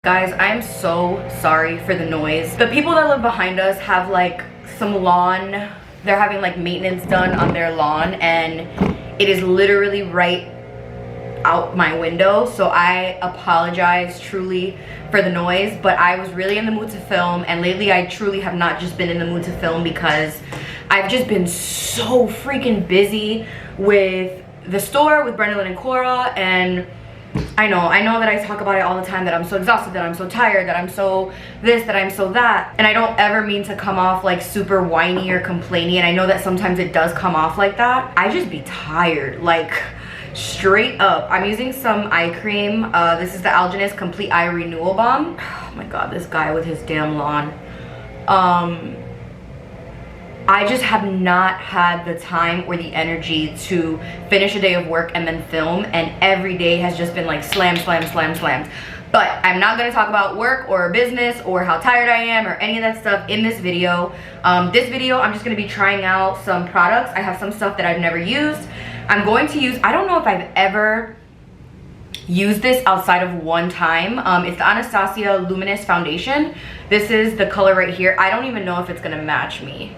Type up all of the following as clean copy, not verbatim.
Guys, I'm so sorry for the noise. The people that live behind us have like some lawn. They're having like maintenance done on their lawn and it is literally right out my window. So I apologize truly for the noise, but I was really in the mood to film, and lately I truly have not just been in the mood to film because I've just been so freaking busy with the store, with Brunette and Cora, and I know that I talk about it all the time, that I'm so exhausted, that I'm so tired, that I'm so this, that I'm so that, and I don't ever mean to come off like super whiny or complainy, and I know that sometimes it does come off like that. I just be tired, like straight up. I'm using some eye cream. This is the Algenist Complete Eye Renewal Balm. Oh my god, this guy with his damn lawn. I just have not had the time or the energy to finish a day of work and then film, and every day has just been like slam. But I'm not gonna talk about work or business or how tired I am or any of that stuff in this video. I'm just gonna be trying out some products. I have some stuff that I've never used. I'm going to use, I don't know if I've ever used this outside of one time. It's the Anastasia Luminous Foundation. This is the color right here. I don't even know if it's gonna match me,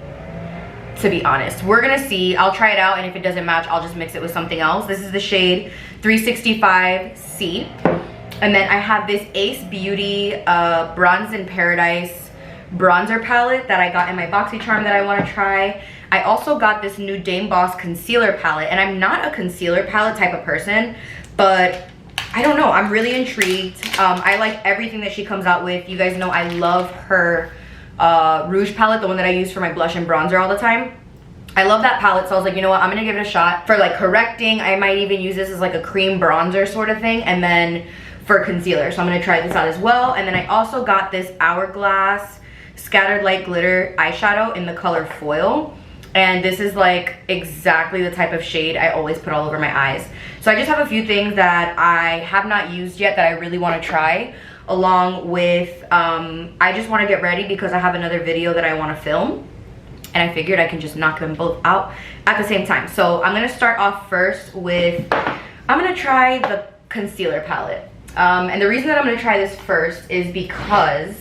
to be honest. We're gonna see. I'll try it out, and if it doesn't match, I'll just mix it with something else. This is the shade 365C. And then I have this Ace Beauty Bronze in Paradise bronzer palette that I got in my BoxyCharm that I want to try. I also got this new DameBoss concealer palette, and I'm not a concealer palette type of person, but I don't know, I'm really intrigued. I like everything that she comes out with. You guys know I love her rouge palette, the one that I use for my blush and bronzer all the time. I love that palette, so I was like, you know what, I'm gonna give it a shot for like correcting. I might even use this as like a cream bronzer sort of thing, and then for concealer, so I'm gonna try this out as well. And then I also got this Hourglass Scattered Light Glitter eyeshadow in the color Foil, and this is like exactly the type of shade I always put all over my eyes. So I just have a few things that I have not used yet that I really want to try, along with I just want to get ready because I have another video that I want to film, and I figured I can just knock them both out at the same time. So I'm going to start off first with, I'm going to try the concealer palette. And the reason that I'm going to try this first is because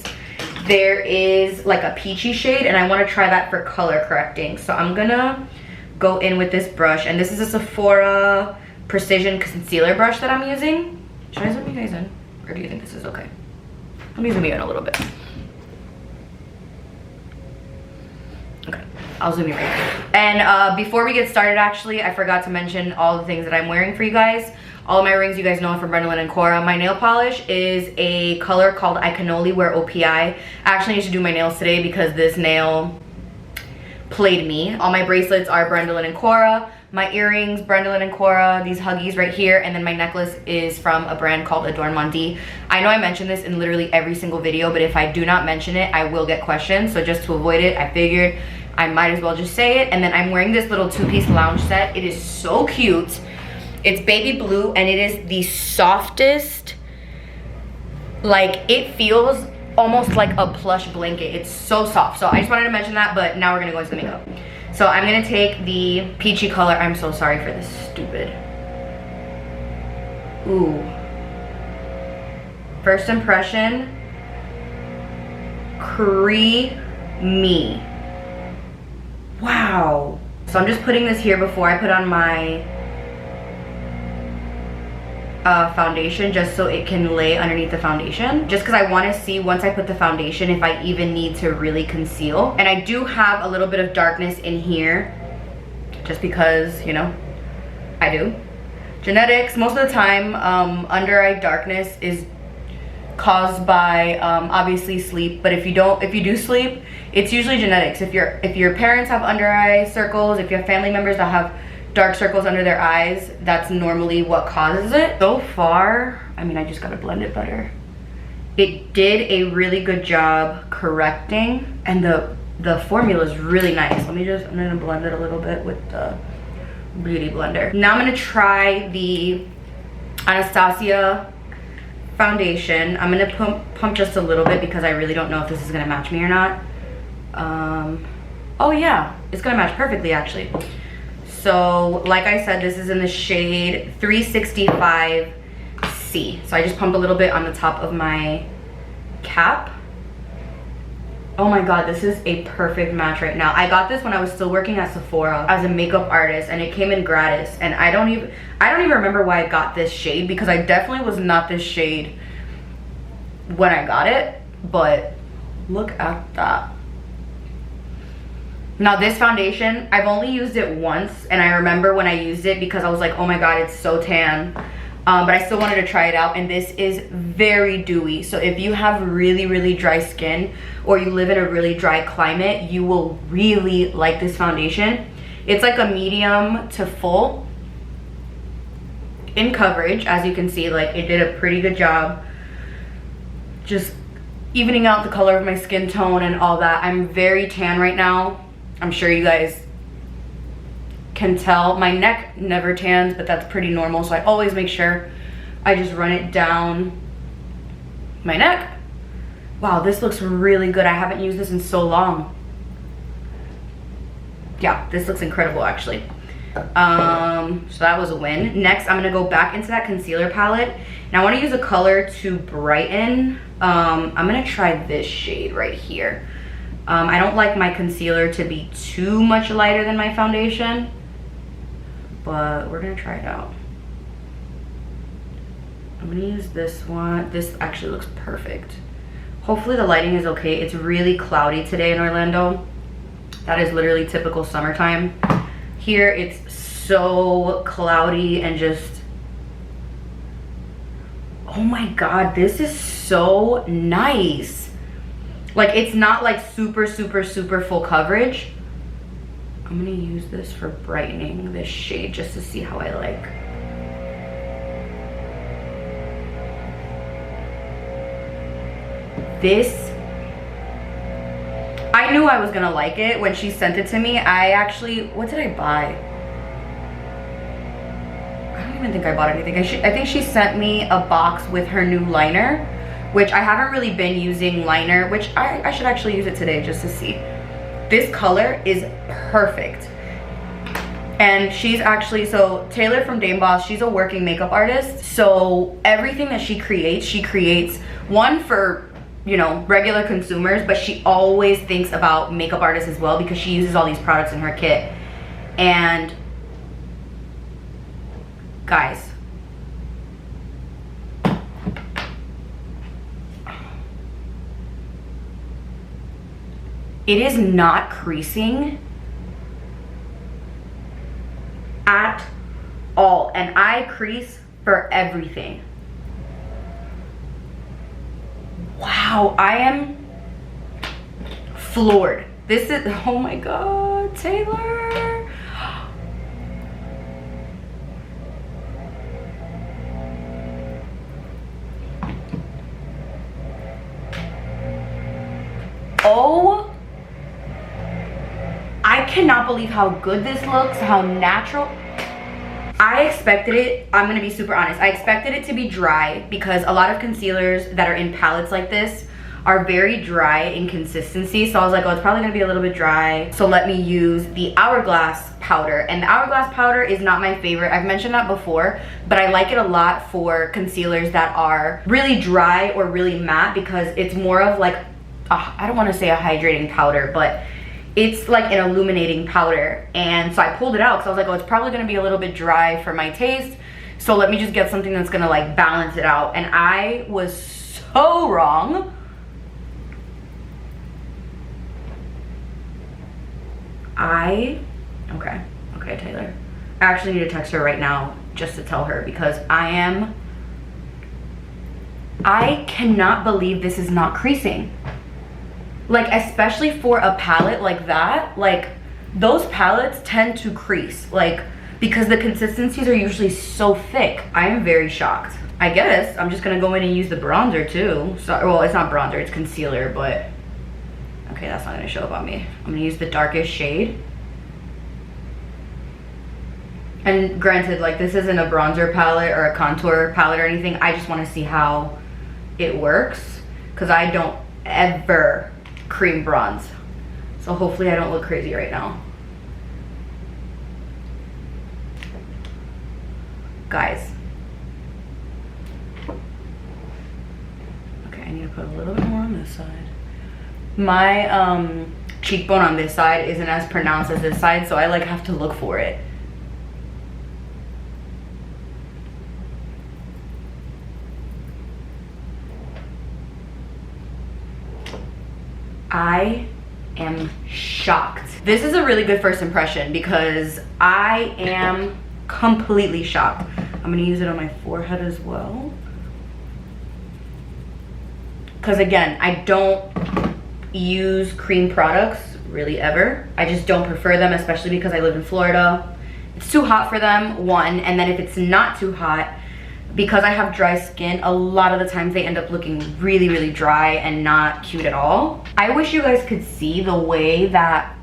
there is like a peachy shade and I want to try that for color correcting. So I'm going to go in with this brush, and this is a Sephora Precision Concealer brush that I'm using. Should I zoom you guys in? Or do you think this is okay? Let me zoom you in a little bit. Okay, I'll zoom you right in. And before we get started, actually, I forgot to mention all the things that I'm wearing for you guys. All of my rings you guys know from Brunette and Cora. My nail polish is a color called I Can Only Wear OPI. I actually need to do my nails today because this nail played me. All my bracelets are Brunette and Cora. My earrings, Brunette and Cora, these huggies right here, and then my necklace is from a brand called Adorn Mondi. I know I mention this in literally every single video, but if I do not mention it, I will get questions. So just to avoid it, I figured I might as well just say it. And then I'm wearing this little two-piece lounge set. It is so cute. It's baby blue, and it is the softest, like it feels almost like a plush blanket. It's so soft. So I just wanted to mention that, but now we're gonna go into the makeup. So I'm gonna take the peachy color. I'm so sorry for this stupid. Ooh. First impression, creamy. Wow. So I'm just putting this here before I put on my foundation, just so it can lay underneath the foundation, just because I want to see once I put the foundation if I even need to really conceal. And I do have a little bit of darkness in here just because, you know, I do. Genetics, most of the time under eye darkness is caused by obviously sleep, but if you do sleep, it's usually genetics. If your parents have under eye circles, if you have family members that have dark circles under their eyes, that's normally what causes it. So far, I mean, I just gotta blend it better. It did a really good job correcting, and the formula is really nice. I'm gonna blend it a little bit with the Beauty Blender. Now I'm gonna try the Anastasia foundation. I'm gonna pump just a little bit because I really don't know if this is gonna match me or not. Oh yeah, it's gonna match perfectly actually. So like I said, this is in the shade 365C. So I just pumped a little bit on the top of my cap. Oh my god, this is a perfect match right now. I got this when I was still working at Sephora as a makeup artist, and it came in gratis, and I don't even remember why I got this shade, because I definitely was not this shade when I got it, but look at that. Now this foundation, I've only used it once, and I remember when I used it because I was like, oh my god, it's so tan. But I still wanted to try it out, and this is very dewy. So if you have really, really dry skin, or you live in a really dry climate, you will really like this foundation. It's like a medium to full in coverage. As you can see, like, it did a pretty good job just evening out the color of my skin tone and all that. I'm very tan right now. I'm sure you guys can tell. My neck never tans, but that's pretty normal, so I always make sure I just run it down my neck. Wow, this looks really good. I haven't used this in so long. Yeah, this looks incredible actually. So that was a win. Next, I'm gonna go back into that concealer palette. Now I want to use a color to brighten. I'm gonna try this shade right here. I don't like my concealer to be too much lighter than my foundation, but we're gonna try it out. I'm gonna use this one. This actually looks perfect. Hopefully the lighting is okay. It's really cloudy today in Orlando. That is literally typical summertime. Here it's so cloudy and just, oh my god, this is so nice. Like, it's not like super, super, super full coverage. I'm gonna use this for brightening, this shade, just to see how I like. This, I knew I was gonna like it when she sent it to me. I actually, what did I buy? I don't even think I bought anything. I think she sent me a box with her new liner, which I haven't really been using liner, which I should actually use it today just to see. This color is perfect. And she's actually, so Taylor from DameBoss, she's a working makeup artist. So everything that she creates, one for, you know, regular consumers, but she always thinks about makeup artists as well, because she uses all these products in her kit. And guys, it is not creasing at all, and I crease for everything. Wow, I am floored. This is, oh my god, Taylor. Oh, I cannot believe how good this looks, how natural. I expected it, I'm gonna be super honest, I expected it to be dry, because a lot of concealers that are in palettes like this are very dry in consistency. So I was like, oh, it's probably gonna be a little bit dry, so let me use the Hourglass powder. And the Hourglass powder is not my favorite. I've mentioned that before, but I like it a lot for concealers that are really dry or really matte, because it's more of like, I don't wanna say a hydrating powder, but it's like an illuminating powder. And so I pulled it out because I was like, oh, it's probably gonna be a little bit dry for my taste, so let me just get something that's gonna like balance it out. And I was so wrong. Okay, Taylor, I actually need to text her right now just to tell her, because I cannot believe this is not creasing. Like, especially for a palette like that, like those palettes tend to crease, like, because the consistencies are usually so thick. I am very shocked. I guess I'm just gonna go in and use the bronzer too. So, well, it's not bronzer, it's concealer, but okay, that's not gonna show up on me. I'm gonna use the darkest shade. And granted, like, this isn't a bronzer palette or a contour palette or anything. I just want to see how it works, because I don't ever cream bronze, so hopefully I don't look crazy right now. Guys, okay, I need to put a little bit more on this side. My cheekbone on this side isn't as pronounced as this side, so I like have to look for it. I am shocked. This is a really good first impression because I am completely shocked. I'm gonna use it on my forehead as well. Because again, I don't use cream products really ever. I just don't prefer them, especially because I live in Florida. It's too hot for them, one, and then if it's not too hot, because I have dry skin, a lot of the times they end up looking really, really dry and not cute at all. I wish you guys could see the way that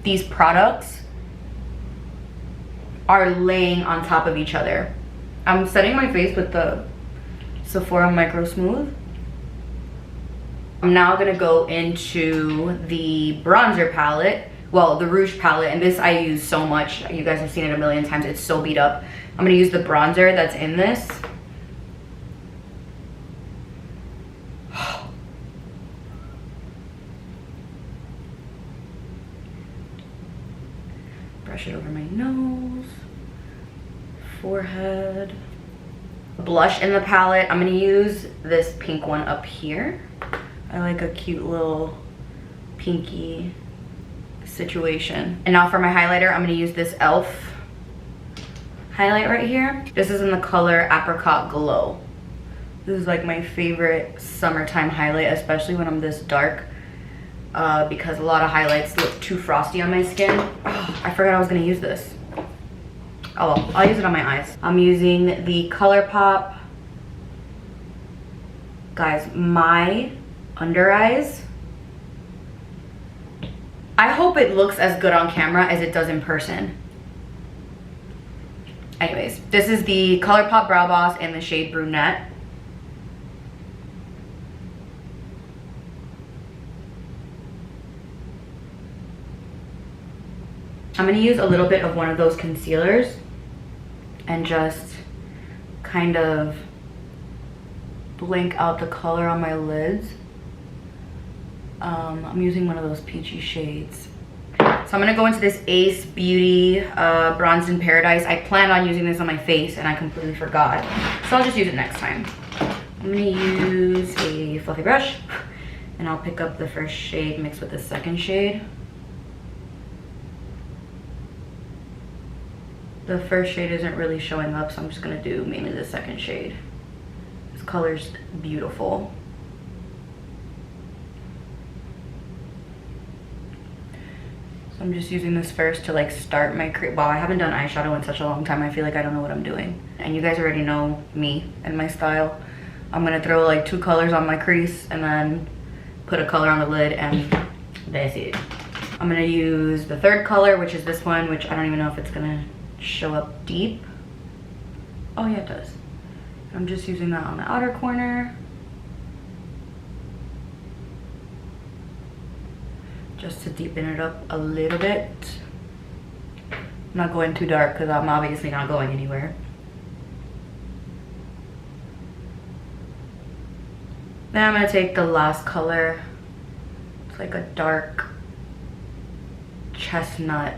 these products are laying on top of each other. I'm setting my face with the Sephora Micro Smooth. I'm now gonna go into the bronzer palette, well, the Rouge palette, and this I use so much. You guys have seen it a million times, it's so beat up. I'm gonna use the bronzer that's in this. Brush it over my nose, forehead. Blush in the palette, I'm gonna use this pink one up here. I like a cute little pinky situation. And now for my highlighter, I'm gonna use this e.l.f. highlight right here. This is in the color Apricot Glow. This is like my favorite summertime highlight, especially when I'm this dark, because a lot of highlights look too frosty on my skin. Oh, I forgot I was gonna use this. Oh well, I'll use it on my eyes. I'm using the Colourpop. Guys, my under eyes, I hope it looks as good on camera as it does in person. Anyways, this is the Colourpop Brow Boss in the shade Brunette. I'm gonna use a little bit of one of those concealers and just kind of blink out the color on my lids. I'm using one of those peachy shades. So I'm gonna go into this Ace Beauty Bronze in Paradise. I planned on using this on my face and I completely forgot. So I'll just use it next time. I'm gonna use a fluffy brush and I'll pick up the first shade mixed with the second shade. The first shade isn't really showing up, so I'm just gonna do mainly the second shade. This color's beautiful. So I'm just using this first to like start my crease. Wow, I haven't done eyeshadow in such a long time. I feel like I don't know what I'm doing. And you guys already know me and my style. I'm gonna throw like 2 colors on my crease and then put a color on the lid, and that's it. I'm gonna use the third color, which is this one, which I don't even know if it's gonna show up deep. Oh yeah, it does. I'm just using that on the outer corner. Just to deepen it up a little bit. I'm not going too dark because I'm obviously not going anywhere. Then I'm gonna take the last color. It's like a dark chestnut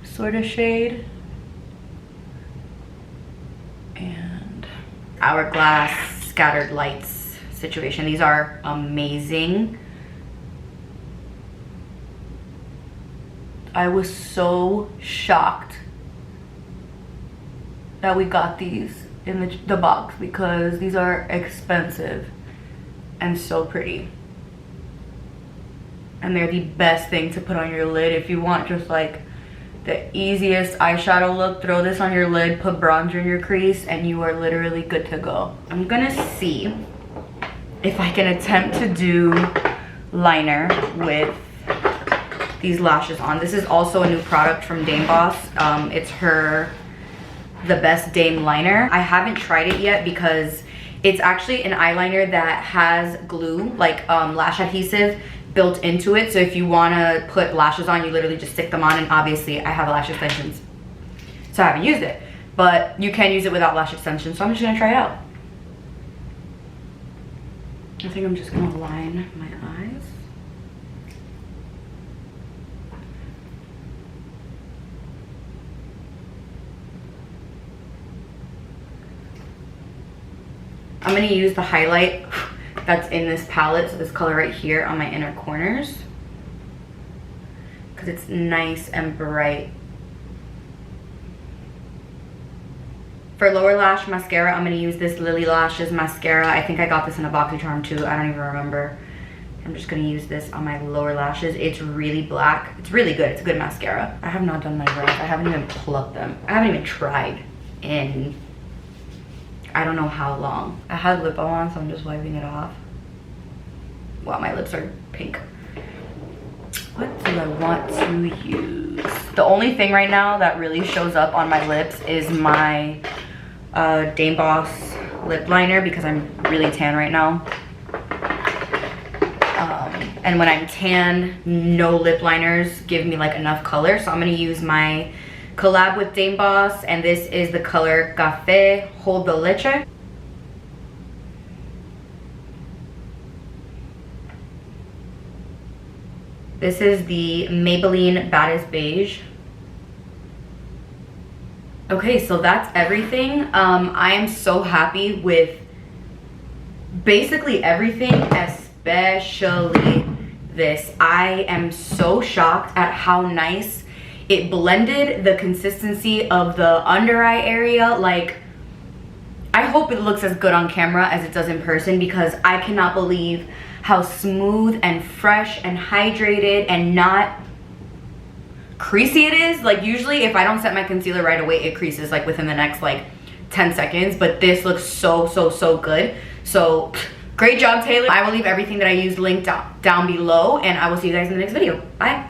sort of shade. And Hourglass Scattered Lights situation. These are amazing. I was so shocked that we got these in the box because these are expensive and so pretty. And they're the best thing to put on your lid if you want just like the easiest eyeshadow look. Throw this on your lid, put bronzer in your crease, and you are literally good to go. I'm gonna see if I can attempt to do liner with these lashes on. This is also a new product from DameBoss. It's her The Best Dame Liner. I haven't tried it yet because it's actually an eyeliner that has glue, like lash adhesive built into it. So if you want to put lashes on, you literally just stick them on. And obviously I have lash extensions, so I haven't used it, but you can use it without lash extensions. So I'm just gonna try it out. I think I'm just gonna line my eyes. I'm gonna use the highlight that's in this palette, so this color right here on my inner corners, because it's nice and bright. For lower lash mascara, I'm gonna use this Lily Lashes mascara. I think I got this in a BoxyCharm too, I don't even remember. I'm just gonna use this on my lower lashes. It's really black. It's really good, it's a good mascara. I have not done my brows. I haven't even plucked them. I haven't even tried in I don't know how long. I had lip balm on, so I'm just wiping it off. Wow, my lips are pink. What do I want to use? The only thing right now that really shows up on my lips is my DameBoss lip liner, because I'm really tan right now. And when I'm tan, no lip liners give me like enough color, so I'm gonna use my collab with DameBoss, and this is the color Café Hold the Leche. This is the Maybelline Baddest Beige. Okay, so that's everything. I am so happy with basically everything, especially this. I am so shocked at how nice it blended the consistency of the under eye area. Like, I hope it looks as good on camera as it does in person, because I cannot believe how smooth and fresh and hydrated and not creasy it is. Like, usually if I don't set my concealer right away, it creases like within the next like 10 seconds, but this looks so good. So great job, Taylor. I will leave everything that I used linked down below, and I will see you guys in the next video. Bye.